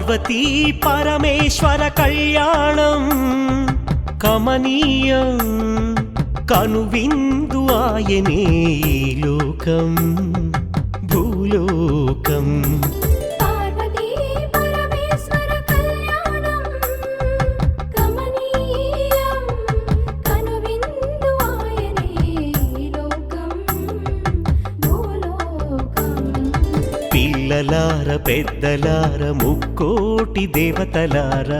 పార్వతీ పరమేశ్వర కళ్యాణం కమనీయం కనువిందు ఆయనే ఈ లోకం భూలోకం. పార్వతీ పరమేశ్వర కళ్యాణం కమనీయం కనువిందు ఆయనే ఈ లోకం భూలోకం. పిల్లలార పెద్దలార ముక్కోటి దేవతలార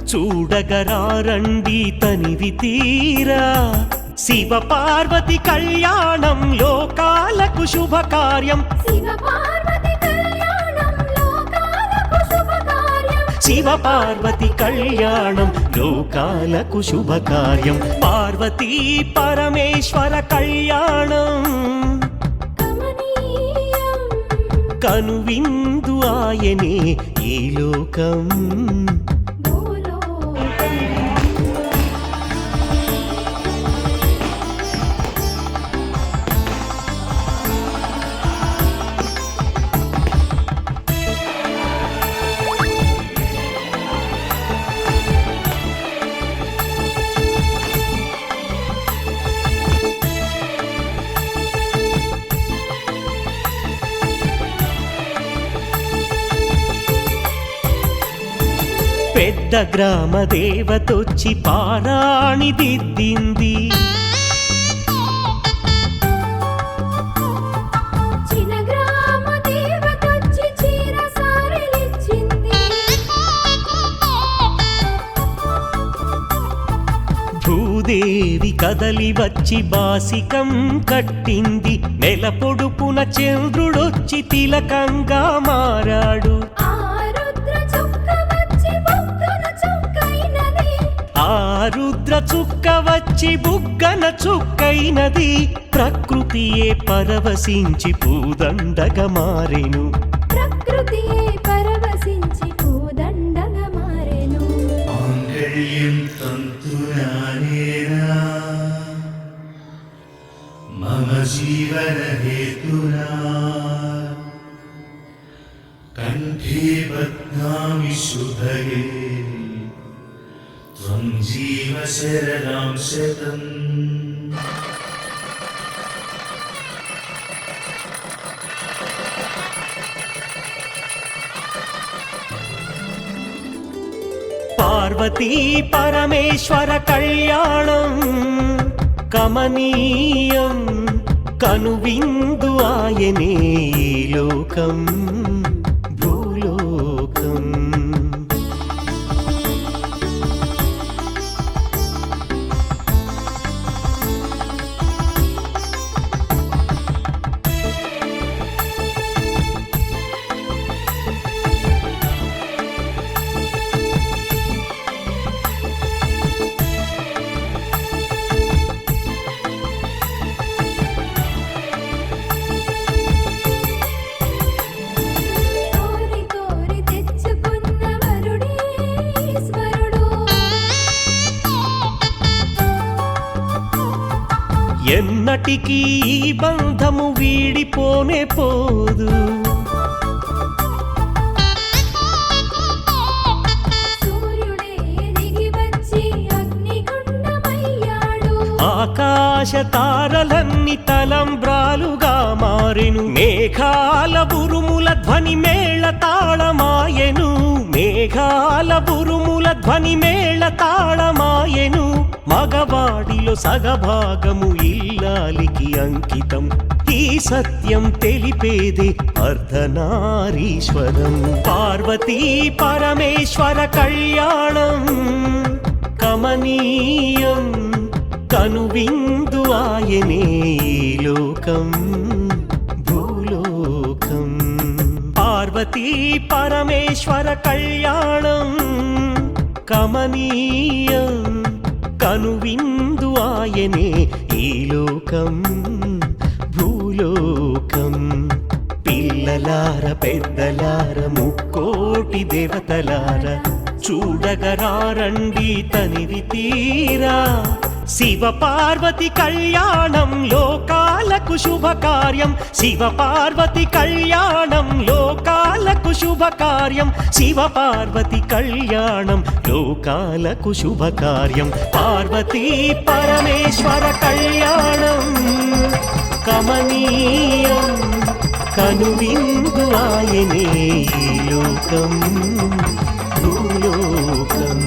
చూడగరారండి తనివి తీరా. శివ పార్వతి కళ్యాణం లోకాలకు శుభకార్యం. శివ పార్వతి కళ్యాణం లోకాలకు శుభకార్యం. శివ పార్వతి కళ్యాణం లోకాలకు శుభకార్యం. పార్వతీ పరమేశ్వర కళ్యాణం కమనీయం కనువిందు ఆయనే ఈ లోకం. పెద్ద గ్రామ దేవతొచ్చి పారాణి దిద్దింది. చిన్న గ్రామ దేవతొచ్చి చీర సారెలిచ్చింది. భూదేవి కదలి వచ్చి బాసికం కట్టింది. నెల పొడుపున చంద్రుడొచ్చి తిలకంగా మారాడు. రుద్ర చుక్క వచ్చి బుగ్గన చుక్కైనది. ప్రకృతియే పరవశించి పూదండగా మారెను. ప్రకృతియే పరవశించి పూదండగా మారెను. మాంగళ్యం తంతునానేనా మమ జీవన హేతునా కంఠే బధ్నామి శుభగే త్వం జీవ శరణం శతం. పార్వతీ పరమేశ్వర కళ్యాణం కమనీయం కనువిందు ఆయనే ఈ లోకం భూలోకం. ఎన్నటికీ ఈ బంధము వీడిపోనే పోదు. సూర్యుడే దిగి వచ్చి అగ్నిగుండమయ్యాడు. ఆకాశ తారలన్నీ తలంబ్రాలుగా మారెను. మేఘాల బురుముల ధ్వని మేళ తాళమాయెను. మేఘాల బురుముల ధ్వని మేళ తాళమాయెను. మగవాడిలో సగభాగము ఇల్లాలికి అంకితం. ఈ సత్యం తెలిపేదే అర్ధనారీశ్వరం. పార్వతీ పరమేశ్వర కళ్యాణం కమనీయం కనువిందు ఆయనే ఈ లోకం భూలోకం. పార్వతీ పరమేశ్వర కళ్యాణం కమనీయం కనువిందు ఆయనే ఈ లోకం భూలోకం. పిల్లలార పెద్దలార ముక్కోటి దేవతలార చూడగరారండి తనివి తీరా. శివ పార్వతి కళ్యాణం లోకాలకు లోకాలకు శుభకార్యం శివ పార్వతి కళ్యాణం లోకాలకు శుభకార్యం శివ పార్వతి కళ్యాణం లోకాలకు శుభకార్యం పార్వతీ పరమేశ్వర కళ్యాణం కమనీయం కనువిందు ఆయనే ఈ లోకం భూలోకం